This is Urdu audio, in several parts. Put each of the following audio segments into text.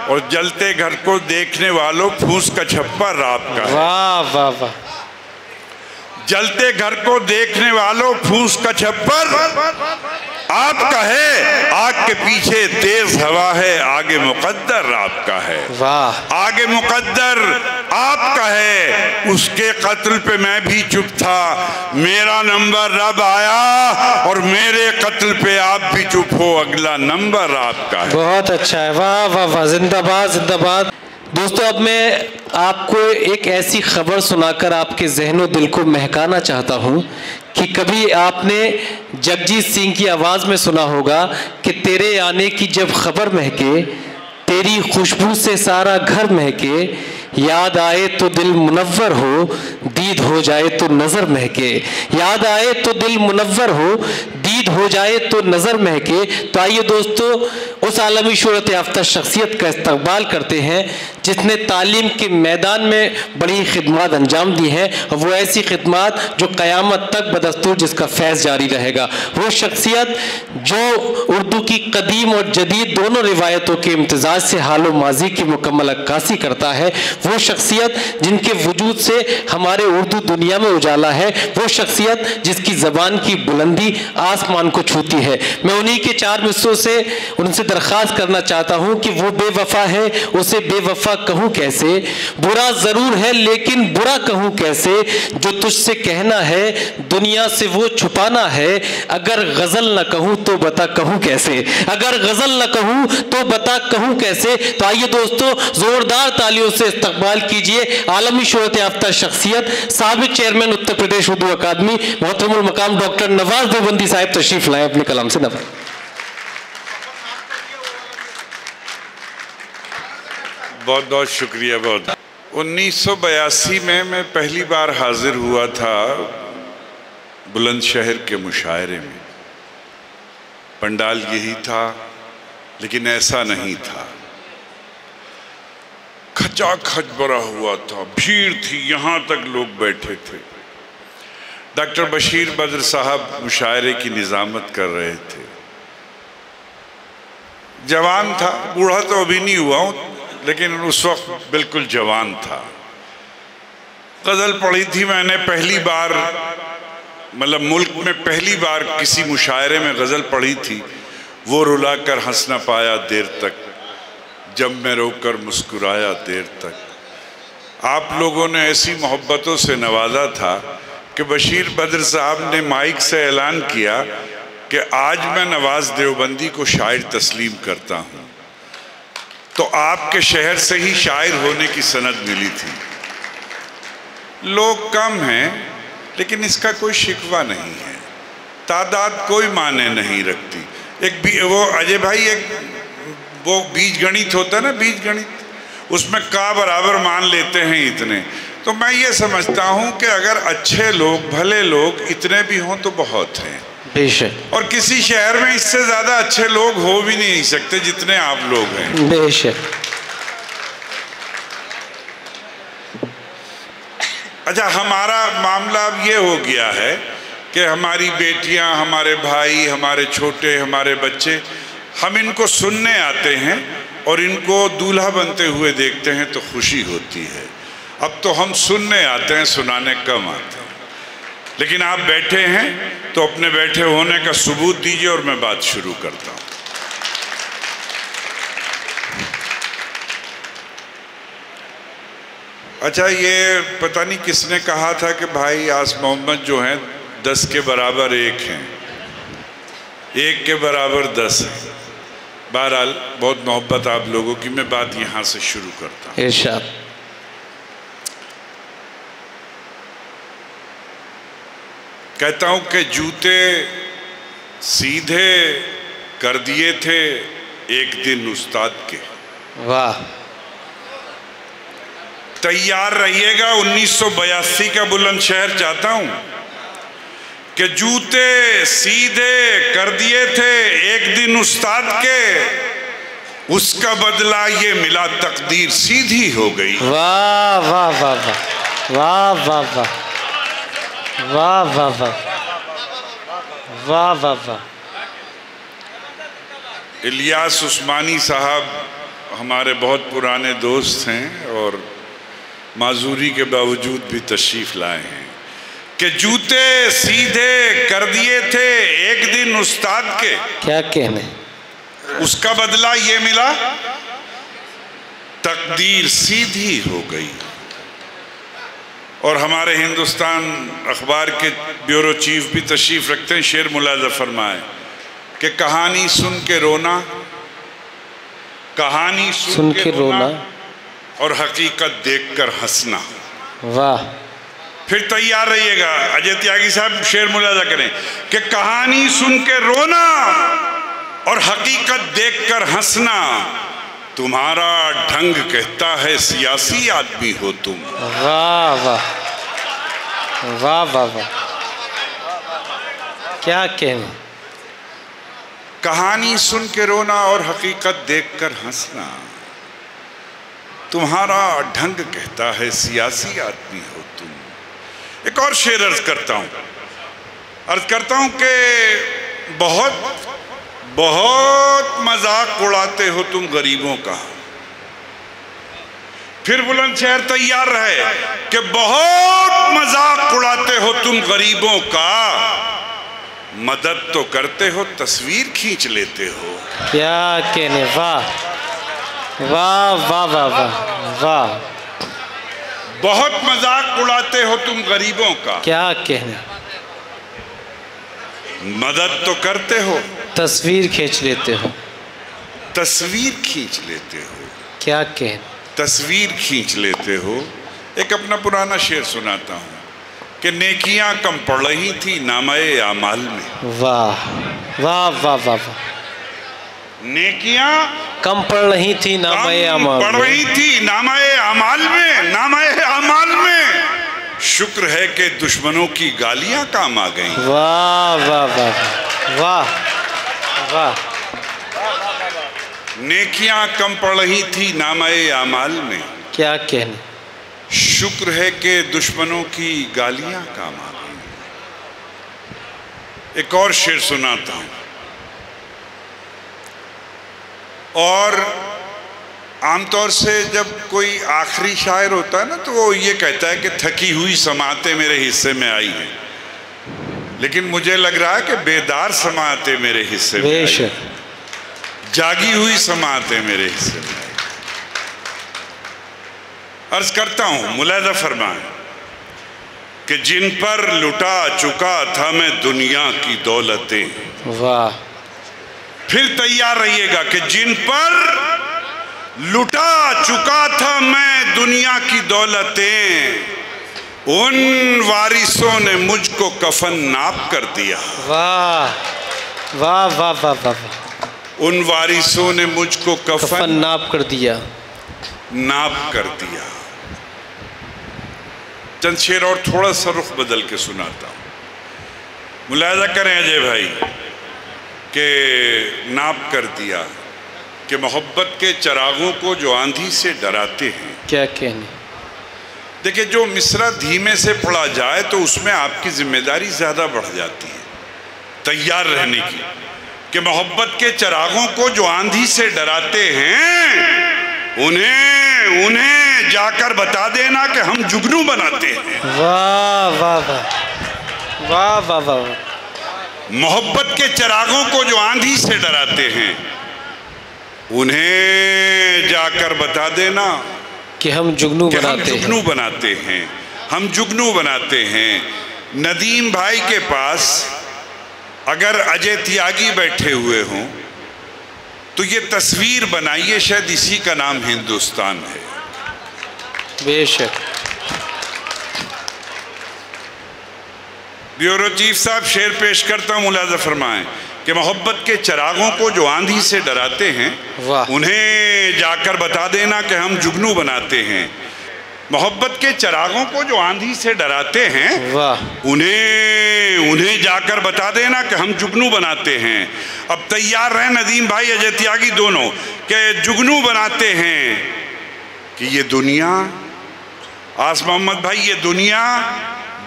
اور جلتے گھر کو دیکھنے والوں پھوس کا چھپر آپ کا ہے۔ واہ واہ واہ، جلتے گھر کو دیکھنے والوں پھوس کا چھپر آپ کا ہے، آگ کے پیچھے تیز ہوا ہے، آگے مقدر آپ کا ہے۔ واہ، آگے مقدر آپ کا ہے، اس کے قتل پہ میں بھی چپ تھا، میرا نمبر رب آیا اور میرے قتل پہ آپ بھی چپ ہو، اگلا نمبر آپ کا ہے۔ بہت اچھا ہے، واہ واہ واہ، زندہ باد زندہ باد۔ دوستو اب میں آپ کو ایک ایسی خبر سنا کر آپ کے ذہن و دل کو مہکانا چاہتا ہوں کہ کبھی آپ نے جگجیت سنگھ کی آواز میں سنا ہوگا کہ تیرے آنے کی جب خبر مہکے، تیری خوشبو سے سارا گھر مہکے، یاد آئے تو دل منور ہو، دید ہو جائے تو نظر مہکے، یاد آئے تو دل منور ہو، دید ہو جائے تو نظر مہکے۔ تو آئیے دوستو اس عالمی شہرت یافتہ شخصیت کا استقبال کرتے ہیں جس نے تعلیم کے میدان میں بڑی خدمات انجام دی ہیں، اور وہ ایسی خدمات جو قیامت تک بدستور جس کا فیض جاری رہے گا۔ وہ شخصیت جو اردو کی قدیم اور جدید دونوں روایتوں کے امتزاج سے حال و ماضی کی مکمل عکاسی کرتا ہے، وہ شخصیت جن کے وجود سے ہمارے اردو دنیا میں اجالا ہے، وہ شخصیت جس کی زبان کی بلندی آسمان کو چھوتی ہے۔ میں انہی کے 4 مصروں سے ان سے درخواست کرنا چاہتا ہوں کہ وہ بے وفا ہے، اسے بے وفا کہوں کیسے، برا ضرور ہے لیکن برا کہوں کیسے، جو تجھ سے کہنا ہے دنیا سے وہ چھپانا ہے، اگر غزل نہ کہوں تو بتا کہوں کیسے، اگر غزل نہ کہوں تو بتا کہوں کیسے۔ تو آئیے دوستو زوردار تالیوں سے استقبال کیجئے عالمی شہرت یافتہ شخصیت، سابق چیئرمین اتر پردیش اردو اکادمی، محترم المقام ڈاکٹر نواز دیوبندی صاحب تشریف لائیں اپنے کلام سے نواز۔ بہت بہت شکریہ۔ بہت 1982 میں پہلی بار حاضر ہوا تھا بلند شہر کے مشاعرے میں۔ پنڈال یہی تھا لیکن ایسا نہیں تھا، کھچا کھچ بھرا ہوا تھا، بھیڑ تھی، یہاں تک لوگ بیٹھے تھے۔ ڈاکٹر بشیر بدر صاحب مشاعرے کی نظامت کر رہے تھے۔ جوان تھا، بوڑھا تو ابھی نہیں ہوا ہوں لیکن اس وقت بالکل جوان تھا۔ غزل پڑھی تھی میں نے پہلی بار، مطلب ملک میں پہلی بار کسی مشاعرے میں غزل پڑھی تھی، وہ رلا کر ہنس نہ پایا دیر تک، جب میں رو کر مسکرایا دیر تک۔ آپ لوگوں نے ایسی محبتوں سے نوازا تھا کہ بشیر بدر صاحب نے مائک سے اعلان کیا کہ آج میں نواز دیوبندی کو شاعر تسلیم کرتا ہوں۔ تو آپ کے شہر سے ہی شاعر ہونے کی سند ملی تھی۔ لوگ کم ہیں لیکن اس کا کوئی شکوہ نہیں ہے، تعداد کوئی معنی نہیں رکھتی۔ وہ اجے بھائی ایک وہ بیج گنت ہوتا ہے نا، بیج گنت، اس میں کا برابر مان لیتے ہیں اتنے۔ تو میں یہ سمجھتا ہوں کہ اگر اچھے لوگ، بھلے لوگ اتنے بھی ہوں تو بہت ہیں، بے شک، اور کسی شہر میں اس سے زیادہ اچھے لوگ ہو بھی نہیں سکتے جتنے آپ لوگ ہیں۔ بے شک۔ اچھا، ہمارا معاملہ اب یہ ہو گیا ہے کہ ہماری بیٹیاں، ہمارے بھائی، ہمارے چھوٹے، ہمارے بچے، ہم ان کو سننے آتے ہیں اور ان کو دولہا بنتے ہوئے دیکھتے ہیں تو خوشی ہوتی ہے۔ اب تو ہم سننے آتے ہیں، سنانے کم آتے ہیں۔ لیکن آپ بیٹھے ہیں تو اپنے بیٹھے ہونے کا ثبوت دیجئے اور میں بات شروع کرتا ہوں۔ اچھا، یہ پتہ نہیں کس نے کہا تھا کہ بھائی آس محمد جو ہیں 10 کے برابر 1 ہیں، 1 کے برابر 10 ہیں۔ بہرحال بہت محبت آپ لوگوں کی، میں بات یہاں سے شروع کرتا ہوں۔ ارشاد۔ کہتا ہوں کہ جوتے سیدھے کر دیے تھے ایک دن استاد کے۔ واہ، تیار رہیے گا، 1982 کا بلند شہر چاہتا ہوں کہ جوتے سیدھے کر دیے تھے ایک دن استاد کے، اس کا بدلہ یہ ملا تقدیر سیدھی ہو گئی۔ واہ واہ واہ واہ واہ واہ واہ واہ واہ واہ واہ واہ واہ۔ الیاس عثمانی صاحب ہمارے بہت پرانے دوست ہیں اور معذوری کے باوجود بھی تشریف لائے ہیں کہ جوتے سیدھے کر دیے تھے ایک دن استاد کے، کیا کہنے، اس کا بدلہ یہ ملا تقدیر سیدھی ہو گئی۔ اور ہمارے ہندوستان اخبار کے بیورو چیف بھی تشریف رکھتے ہیں، شعر ملاحظہ فرمائے کہ کہانی سن کے رونا، کہانی سن کے رونا اور حقیقت دیکھ کر ہنسنا۔ واہ، پھر تیار رہیے گا، اجے تیاگی صاحب شعر ملاحظہ کریں کہ کہانی سن کے رونا اور حقیقت دیکھ کر ہنسنا، تمہارا ڈھنگ کہتا ہے سیاسی آدمی ہو تم۔ واہ واہ واہ واہ واہ، کیا کہنے، کہانی سن کے رونا اور حقیقت دیکھ کر ہنسنا، تمہارا ڈھنگ کہتا ہے سیاسی آدمی ہو تم۔ ایک اور شعر عرض کرتا ہوں کہ بہت بہت مذاق اڑاتے ہو تم غریبوں کا۔ پھر بلند شہر تیار رہے کہ بہت مذاق اڑاتے ہو تم غریبوں کا، مدد تو کرتے ہو تصویر کھینچ لیتے ہو۔ کیا کہنے، واہ واہ واہ واہ واہ واہ، بہت مذاق اڑاتے ہو تم غریبوں کا، کیا کہنے، مدد تو کرتے ہو تصویر کھینچ لیتے ہو، تصویر کھینچ لیتے ہو، کیا کہنے، تصویر کھینچ لیتے ہو۔ ایک اپنا پرانا شعر سناتا ہوں کہ نیکیاں کم پڑ رہی تھی نامہ اعمال میں۔ واہ واہ واہ واہ واہ، نیکیاں کم پڑ رہی تھی نامہ اعمال پڑھ میں، رہی تھی نامہ اعمال میں، نامہ اعمال میں، شکر ہے کہ دشمنوں کی گالیاں کام آ گئیں۔ واہ واہ واہ واہ واہ، نیکیاں کم پڑ رہی تھی نامہ اعمال میں، کیا کہنے، شکر ہے کہ دشمنوں کی گالیاں کام آ گئیں۔ ایک اور شعر سناتا ہوں، اور عام طور سے جب کوئی آخری شاعر ہوتا ہے نا تو وہ یہ کہتا ہے کہ تھکی ہوئی سماعتیں میرے حصے میں آئی ہیں، لیکن مجھے لگ رہا ہے کہ بیدار سماعتیں میرے حصے میں آئی ہیں، جاگی ہوئی سماعتیں میرے حصے میں آئی۔ عرض کرتا ہوں، ملاحظہ فرمائیں کہ جن پر لٹا چکا تھا میں دنیا کی دولتیں، واہ، پھر تیار رہیے گا کہ جن پر لٹا چکا تھا میں دنیا کی دولتیں، ان وارثوں نے مجھ کو کفن ناپ کر دیا۔ واہ واہ واہ واہ واہ، ان وارثوں نے مجھ کو کفن ناپ کر دیا، ناپ کر دیا۔ چند شعر اور تھوڑا سا رخ بدل کے سناتا ہوں، ملاحظہ کریں اجے بھائی کہ ناپ کر دیا، کہ محبت کے چراغوں کو جو آندھی سے ڈراتے ہیں۔ کیا کہنے، دیکھیں جو مصرع دھیمے سے پڑھا جائے تو اس میں آپ کی ذمہ داری زیادہ بڑھ جاتی ہے تیار رہنے کی، کہ محبت کے چراغوں کو جو آندھی سے ڈراتے ہیں انہیں جا کر بتا دینا کہ ہم جگنو بناتے ہیں۔ واہ واہ واہ واہ واہ واہ، محبت کے چراغوں کو جو آندھی سے ڈراتے ہیں انہیں جا کر بتا دینا کہ ہم جگنو بناتے ہیں، ہم جگنو بناتے ہیں۔ ندیم بھائی کے پاس اگر اجے تیاگی بیٹھے ہوئے ہوں تو یہ تصویر بنائیے، شاید اسی کا نام ہندوستان ہے۔ بے شک، بیورو چیف صاحب شعر پیش کرتا ہوں، ملاحظہ فرمائیں کہ محبت کے چراغوں کو جو آندھی سے ڈراتے ہیں انہیں جا کر بتا دینا کہ ہم جگنو بناتے ہیں۔ محبت کے چراغوں کو جو آندھی سے ڈراتے ہیں انہیں جا کر بتا دینا کہ ہم جگنو بناتے ہیں۔ اب تیار رہیں ندیم بھائی اجے تیاگی دونوں کہ جگنو بناتے ہیں کہ یہ دنیا، آس محمد بھائی، یہ دنیا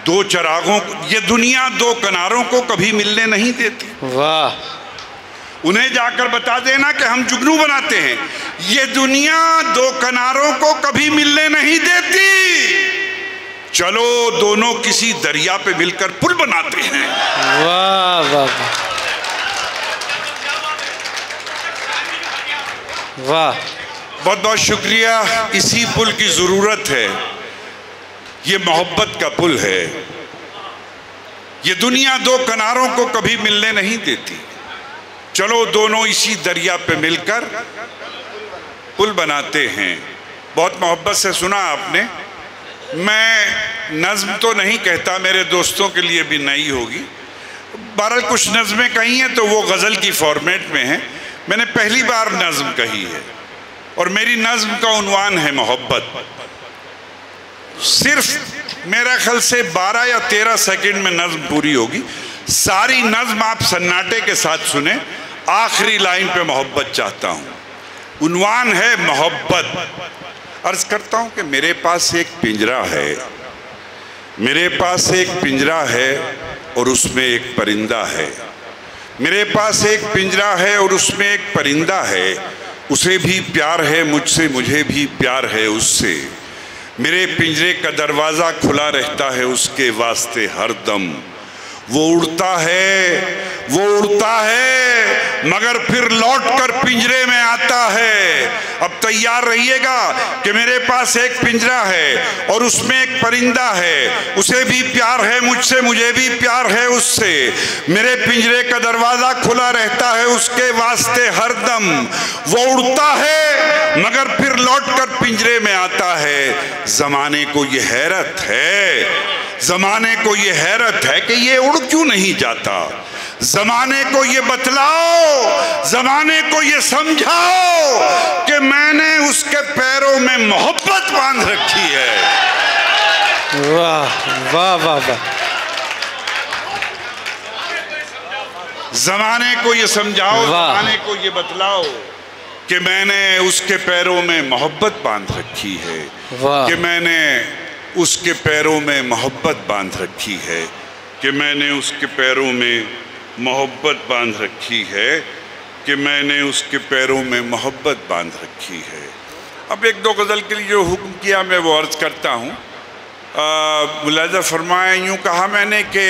دو چراغوں، یہ دنیا دو کناروں کو کبھی ملنے نہیں دیتی۔ واہ، انہیں جا کر بتا دینا کہ ہم جگنو بناتے ہیں. یہ دنیا دو کناروں کو کبھی ملنے نہیں دیتی. چلو دونوں کسی دریا پہ مل کر پل بناتے ہیں. واہ واہ واہ. بہت بہت شکریہ. اسی پل کی ضرورت ہے. یہ محبت کا پل ہے. یہ دنیا دو کناروں کو کبھی ملنے نہیں دیتی. چلو دونوں اسی دریا پہ مل کر پل بناتے ہیں. بہت محبت سے سنا آپ نے. میں نظم تو نہیں کہتا, میرے دوستوں کے لیے بھی نئی ہوگی. بہرحال کچھ نظمیں کہی ہیں تو وہ غزل کی فارمیٹ میں ہیں. میں نے پہلی بار نظم کہی ہے اور میری نظم کا عنوان ہے محبت. صرف میرا خیال سے 12 یا 13 سیکنڈ میں نظم پوری ہوگی. ساری نظم آپ سناٹے کے ساتھ سنیں. آخری لائن پہ محبت چاہتا ہوں. عنوان ہے محبت. عرض کرتا ہوں کہ میرے پاس ایک پنجرا ہے. میرے پاس ایک پنجرا ہے اور اس میں ایک پرندہ ہے. میرے پاس ایک پنجرا ہے اور اس میں ایک پرندہ ہے. اسے بھی پیار ہے مجھ سے, مجھے بھی پیار ہے اس سے. میرے پنجرے کا دروازہ کھلا رہتا ہے اس کے واسطے ہر دم. وہ اڑتا ہے مگر پھر لوٹ کر پنجرے میں آتا ہے. اب تیار رہیے گا کہ میرے پاس ایک پنجرا ہے اور اس میں ایک پرندہ ہے. اسے بھی پیار ہے مجھ سے, مجھے بھی پیار ہے اس سے. میرے پنجرے کا دروازہ کھلا رہتا ہے اس کے واسطے ہر دم. وہ اڑتا ہے مگر پھر لوٹ کر پنجرے میں آتا ہے. زمانے کو یہ حیرت ہے, زمانے کو یہ حیرت ہے کہ یہ اڑ کیوں نہیں جاتا. زمانے کو یہ بتلاؤ, زمانے کو یہ سمجھاؤ کہ میں نے اس کے پیروں میں محبت باندھ رکھی ہے. واہ واہ واہ واہ. زمانے کو یہ سمجھاؤ, زمانے کو یہ بتلاؤ کہ میں نے اس کے پیروں میں محبت باندھ رکھی ہے. کہ میں نے اس کے پیروں میں محبت باندھ رکھی ہے. کہ میں نے اس کے پیروں میں محبت باندھ رکھی ہے. کہ میں نے اس کے پیروں میں محبت باندھ رکھی ہے. اب ایک دو غزل کے لیے جو حکم کیا میں وہ عرض کرتا ہوں. ملاحظہ فرمائیں, یوں کہا میں نے کہ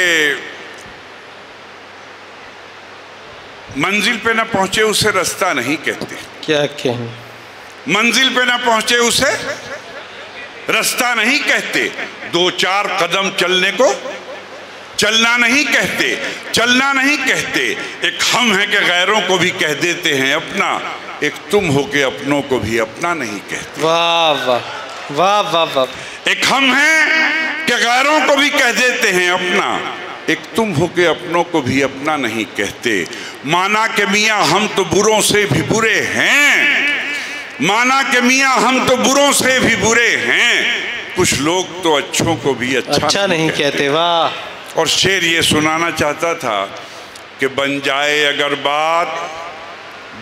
منزل پہ نہ پہنچے اسے رستہ نہیں کہتے. کیا کہیں, منزل پہ نہ پہنچے اسے رستہ نہیں کہتے. 2-4 قدم چلنے کو چلنا نہیں کہتے, چلنا نہیں کہتے. ایک ہم ہیں کہ غیروں کو بھی کہہ دیتے ہیں اپنا, ایک تم ہو کے اپنوں کو بھی اپنا نہیں کہتے. واہ واہ واہ واہ واہ. ایک ہم ہیں کہ غیروں کو بھی کہہ دیتے ہیں اپنا, ایک تم ہو کے اپنوں کو بھی اپنا نہیں کہتے. مانا کہ میاں ہم تو بروں سے بھی برے ہیں, مانا کہ میاں ہم تو بروں سے بھی برے ہیں. کچھ لوگ تو اچھوں کو بھی اچھا نہیں کہتے. واہ. اور شعر یہ سنانا چاہتا تھا کہ بن جائے اگر بات,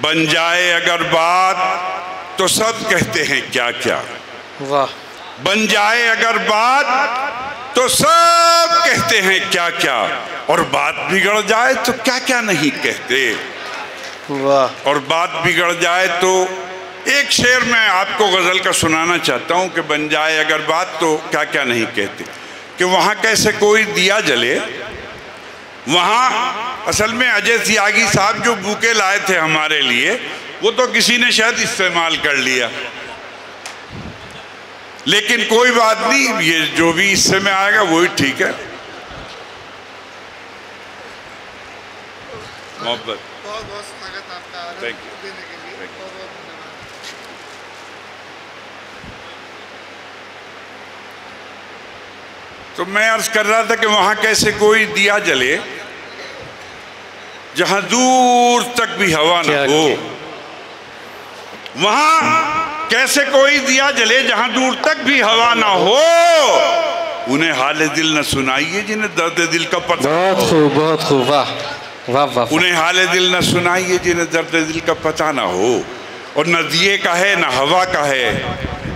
بن جائے اگر بات تو سب کہتے ہیں کیا کیا. واہ. بن جائے اگر بات تو سب کہتے ہیں کیا کیا, اور بات بگڑ جائے تو کیا کیا نہیں کہتے. واہ. اور بات بگڑ جائے تو ایک شعر میں آپ کو غزل کا سنانا چاہتا ہوں کہ بن جائے اگر بات تو کیا کیا نہیں کہتے. کہ وہاں کیسے کوئی دیا جلے, وہاں اصل میں اجے تیاگی صاحب جو بوکے لائے تھے ہمارے لیے وہ تو کسی نے شاید استعمال کر لیا, لیکن کوئی بات نہیں, یہ جو بھی اس سے میں آئے گا وہی ٹھیک ہے. محبت. بہت بہت سواگت آپ کا دینے کے لیے. بہت بہت دھنیواد. تو میں عرض کر رہا تھا کہ وہاں کیسے کوئی دیا جلے جہاں دور تک بھی ہوا نہ ہو. وہاں کیسے کوئی دیا جلے جہاں دور تک بھی ہوا نہ ہو. انہیں حال دل نہ سنائیے جنہیں درد دل کا پتہ. بہت خوب, بہت خوب. واہ واہ واہ. انہیں حال دل نہ سنائیے جنہیں درد دل کا پتہ نہ ہو. اور نہ دیے کا ہے نہ ہوا کا ہے,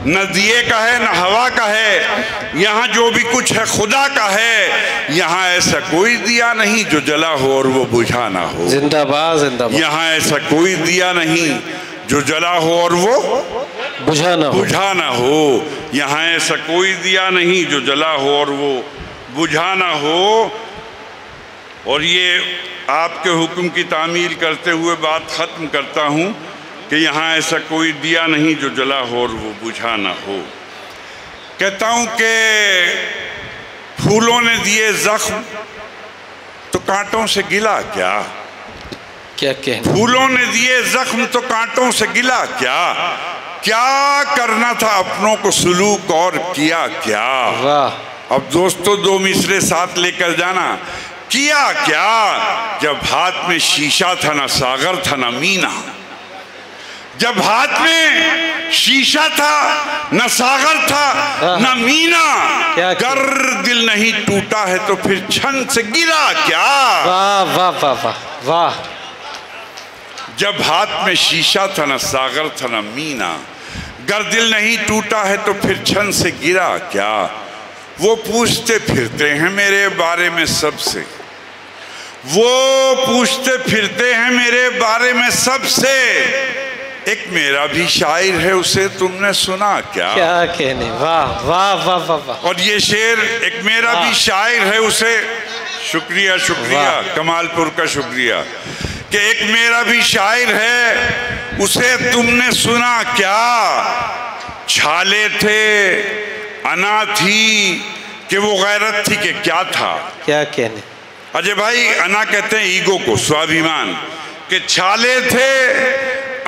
نہ دیے کا ہے نہ ہوا کا ہے، یہاں جو بھی کچھ ہے خدا کا ہے، یہاں ایسا کوئی دیا نہیں جو جلا ہو اور وہ بجھا نہ ہو۔ زندہ باد زندہ باد۔ یہاں ایسا کوئی دیا نہیں جو جلا ہو اور وہ بجھا نہ ہو۔ یہاں ایسا کوئی دیا نہیں جو جلا ہو اور وہ بجھا نہ ہو۔ اور یہ آپ کے حکم کی تعمیل کرتے ہوئے بات ختم کرتا ہوں کہ یہاں ایسا کوئی دیا نہیں جو جلا ہو اور وہ بجھا نہ ہو۔ کہتا ہوں کہ پھولوں نے دیے زخم تو کانٹوں سے گلا کیا؟ کیا کہنا؟ پھولوں نے دیے زخم تو کانٹوں سے گلا کیا؟ کیا کرنا تھا اپنوں کو سلوک اور کیا کیا؟ واہ۔ اب دوستو دو مصرے ساتھ لے کر جانا۔ کیا کیا؟ جب ہاتھ میں شیشہ تھا نہ ساغر تھا نہ مینا، جب ہاتھ میں شیشہ تھا نہ ساغر تھا نہ مینا، گر دل نہیں ٹوٹا ہے تو پھر چھن سے گرا کیا؟ واہ واہ واہ واہ واہ۔ جب ہاتھ میں شیشہ تھا نہ ساغر تھا نہ مینا، گر دل نہیں ٹوٹا ہے تو پھر چھن سے گرا کیا؟ وہ پوچھتے پھرتے ہیں میرے بارے میں سب سے، وہ پوچھتے پھرتے ہیں میرے بارے میں سب سے، ایک میرا بھی شاعر ہے اسے تم نے سنا کیا؟ کیا کہنے؟ واہ واہ واہ واہ واہ۔ اور یہ شعر ایک میرا بھی شاعر ہے اسے، شکریہ شکریہ کمال پور کا شکریہ، کہ ایک میرا بھی شاعر ہے اسے تم نے سنا کیا؟ چھالے تھے انا تھی کہ وہ غیرت تھی کہ کیا تھا؟ کیا کہنے؟ اجے بھائی انا کہتے ہیں ایگو کو، سوابھیمان، کہ چھالے تھے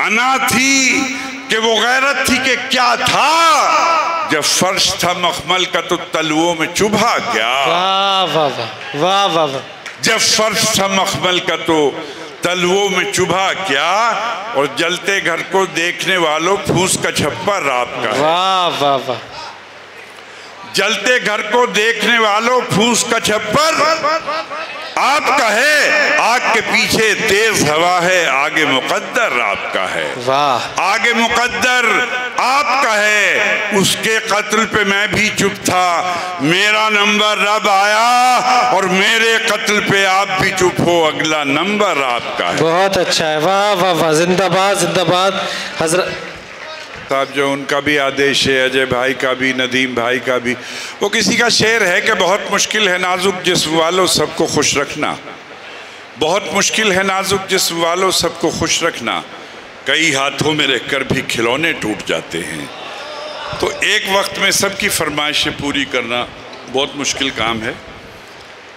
انا تھی کہ وہ غیرت تھی کہ کیا تھا؟ جب فرش تھا مخمل کا تو تلووں میں چبھا کیا؟ واہ واہ واہ واہ واہ واہ۔ جب فرش تھا مخمل کا تو تلووں میں چبھا کیا؟ اور جلتے گھر کو دیکھنے والوں پھوس کا چھپر آپ کا ہے۔ واہ واہ واہ۔ جلتے گھر کو دیکھنے والوں پھوس کا چھپر آپ کا ہے، آگ کے پیچھے تیز ہوا ہے، آگے مقدر آپ کا ہے۔ واہ۔ آگے مقدر آپ کا ہے، اس کے قتل پہ میں بھی چپ تھا، میرا نمبر رب آیا اور میرے قتل پہ آپ بھی چپ ہو، اگلا نمبر آپ کا ہے۔ بہت اچھا ہے، واہ واہ واہ، زندہ باد زندہ باد۔ حضرت صاحب جو ان کا بھی آدیش ہے، اجے بھائی کا بھی، ندیم بھائی کا بھی، وہ کسی کا شعر ہے کہ بہت مشکل ہے نازک جسم والوں سب کو خوش رکھنا، بہت مشکل ہے نازک جسم والوں سب کو خوش رکھنا، کئی ہاتھوں میں رہ کر بھی کھلونے ٹوٹ جاتے ہیں۔ تو ایک وقت میں سب کی فرمائشیں پوری کرنا بہت مشکل کام ہے۔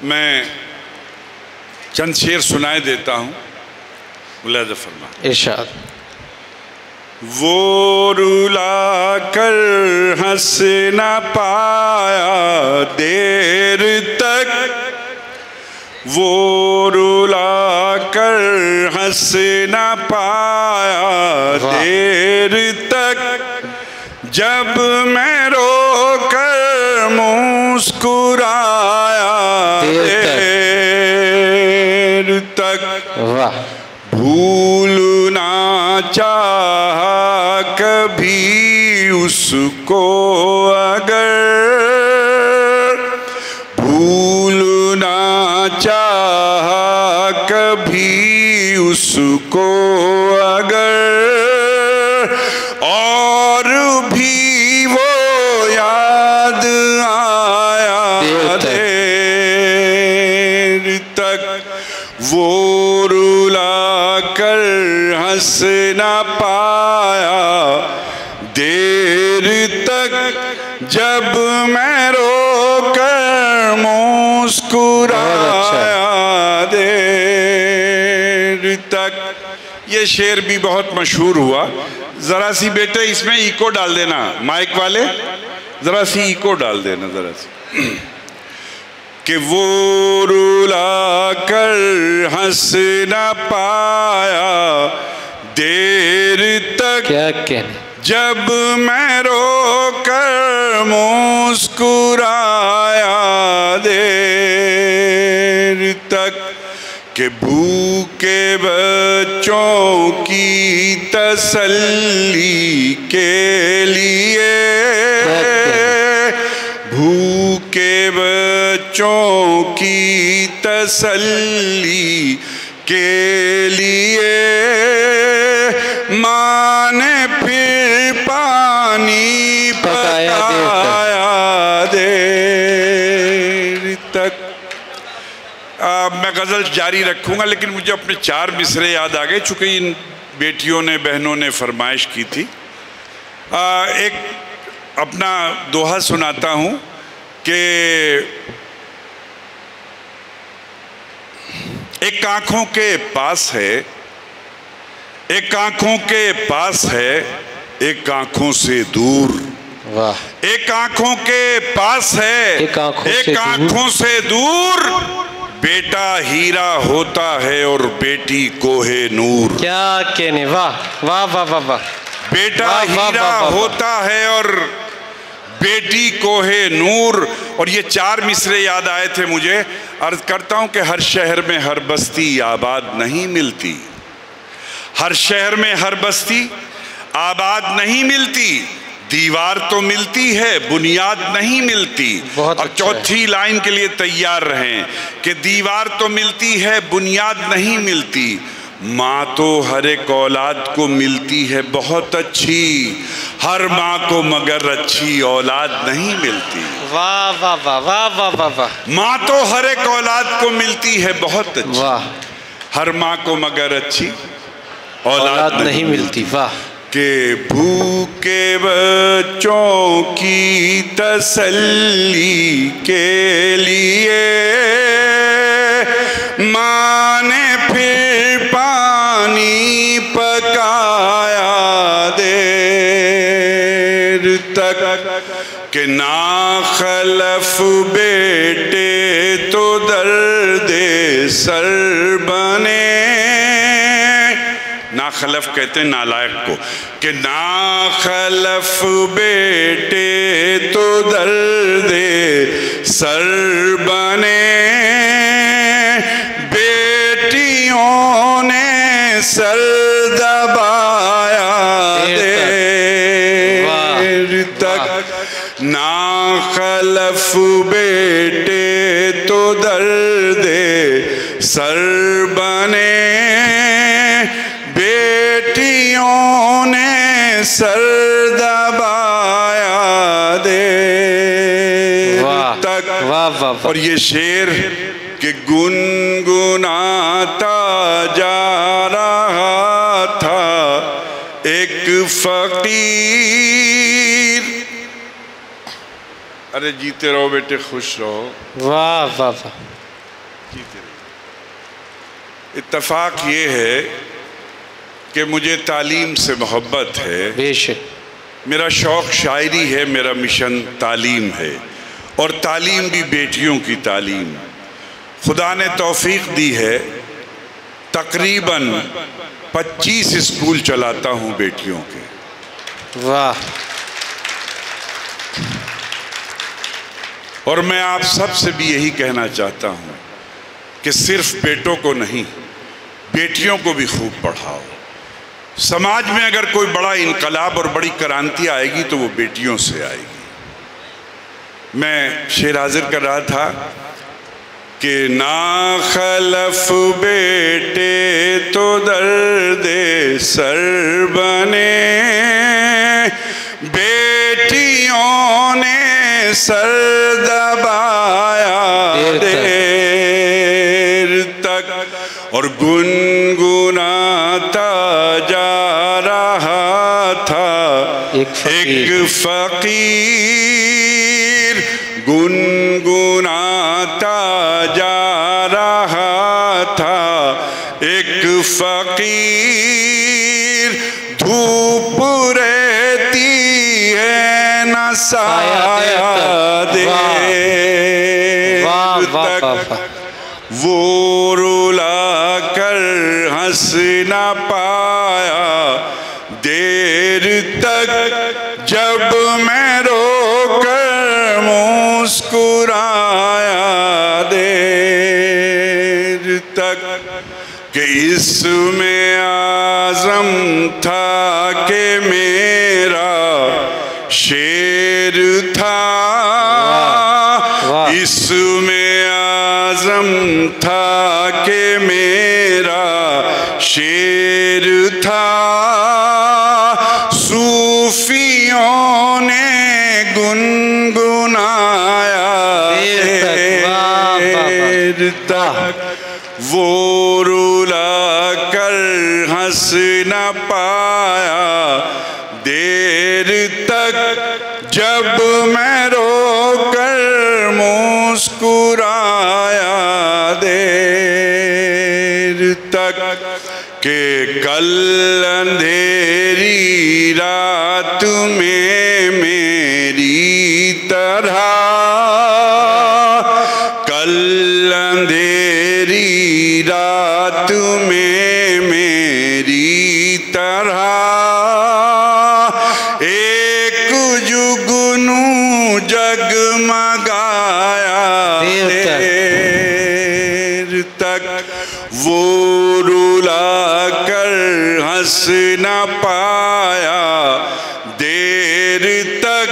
میں چند شعر سنائے دیتا ہوں، ملاحظہ فرما۔ ارشاد۔ وہ رلا کر ہنس نہ پایا دیر تک، وہ رلا کر ہنس نہ پایا دیر تک، جب میں رو کر مسکرایا دیر تک، بھولنا چاہا کبھی اس کو اگر، بھولنا چاہا کبھی اس کو اگر، اور بھی وہ یاد آیا دیر تک، وہ رلا کر ہنس نہ پایا دیر تک، جب میں رو کر مسکرایا دیر تک۔ یہ شعر بھی بہت مشہور ہوا، ذرا سی بیٹے اس میں ایکو ڈال دینا، مائک والے ذرا سی ایکو ڈال دینا ذرا سی، کہ وہ رلا کر ہنس نہ پایا دیر تک، کیا کہنے، جب میں رو کر مسکرایا دیر تک، کہ بھوکے بچوں کی تسلی کے لیے بچوں کی تسلی کے لیے ماں نے پھر پانی پکایا دیر تک. میں غزل جاری رکھوں گا لیکن مجھے اپنے 4 مصرے یاد آ گئے چونکہ ان بیٹیوں نے بہنوں نے فرمائش کی تھی. ایک اپنا دوہا سناتا ہوں کہ ایک آنکھوں کے پاس ہے، ایک آنکھوں کے پاس ہے، ایک آنکھوں سے دور. ایک آنکھوں کے پاس ہے، ایک آنکھوں سے دور. بیٹا ہیرا ہوتا ہے اور بیٹی کوہ نور. کیا کہنے، واہ واہ واہ واہ واہ. بیٹا ہیرا ہوتا ہے اور بیٹی کوہ نور. اور یہ 4 مصرے یاد آئے تھے مجھے. عرض کرتا ہوں کہ ہر شہر میں ہر بستی آباد نہیں ملتی، ہر شہر میں ہر بستی آباد نہیں ملتی. دیوار تو ملتی ہے، بنیاد نہیں ملتی. اور چوتھی لائن کے لیے تیار رہیں کہ دیوار تو ملتی ہے، بنیاد نہیں ملتی. ماں تو ہر ایک اولاد کو ملتی ہے بہت اچھی، ہر ماں کو مگر اچھی اولاد نہیں ملتی. واہ واہ واہ واہ واہ واہ واہ. ماں تو ہر ایک اولاد کو ملتی ہے بہت اچھی، ہر ماں کو مگر اچھی اولاد نہیں ملتی. واہ. کہ بھوکے بچوں کی تسلی کے لیے ماں نے پھر پانی پکایا دیر تک. کہ ناخلف بیٹے تو درد سر بنے. ناخلف کہتے ہیں نالائق کو. کہ ناخلف بیٹے تو درد سر بنے. بیٹیوں نے سر دبایا دیر تک. ناخلف بیٹے تو درد سر بنے. بیٹیوں نے سر دبایا دیر تک. اور یہ شعر کہ گنگناتا جا رہا تھا ایک فقیر. ارے جیتے رہو بیٹے خوش رہو. واہ واہ واہ. جیتے رہو. اتفاق یہ ہے کہ مجھے تعلیم سے محبت ہے. بے شک. میرا شوق شاعری ہے، میرا مشن تعلیم ہے اور تعلیم بھی بیٹیوں کی تعلیم. خدا نے توفیق دی ہے، تقریباً 25 اسکول چلاتا ہوں بیٹیوں کے. واہ. اور میں آپ سب سے بھی یہی کہنا چاہتا ہوں کہ صرف بیٹوں کو نہیں، بیٹیوں کو بھی خوب پڑھاؤ. سماج میں اگر کوئی بڑا انقلاب اور بڑی کرانتی آئے گی تو وہ بیٹیوں سے آئے گی. میں شعر حاضر کر رہا تھا کہ ناخلف بیٹے تو درد سر بنے. بیٹیوں نے سر دبایا دیر تک. اور گنگناتا جا رہا تھا ایک فقیر. گنگناتا جا رہا تھا ایک فقیر. دھوپ رہتی ہے نہ سایہ دیر تک. وہ رلا کر ہنس نہ پایا دیر تک. جب میں رو کر مسکرایا دیر تک. کہ اس میں عزم تھا کہ میرا شعر تھا. اس میں تھا کہ میرا شعر تھا، صوفیوں نے گنگنایا دیر تک، وہ رلا کر ہنس نہ پایا دیر تک، جب میں رو کر مسکرایا دیر تک، کہ کل اندھیری رات میں میری طرح، کل اندھیری رات میں میری طرح، ایک جگنو جگمگایا دیر تک، وہ رلا کر ہنس نہ پایا دیر تک،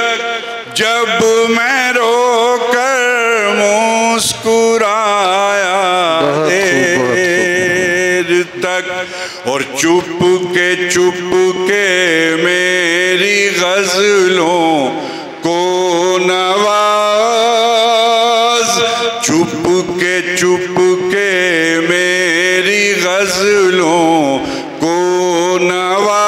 جب میں رو کر مسکرایا دیر تک، اور چپ کے میری غزلوں کو نواز، چپ کے میری غزلوں کو نواز،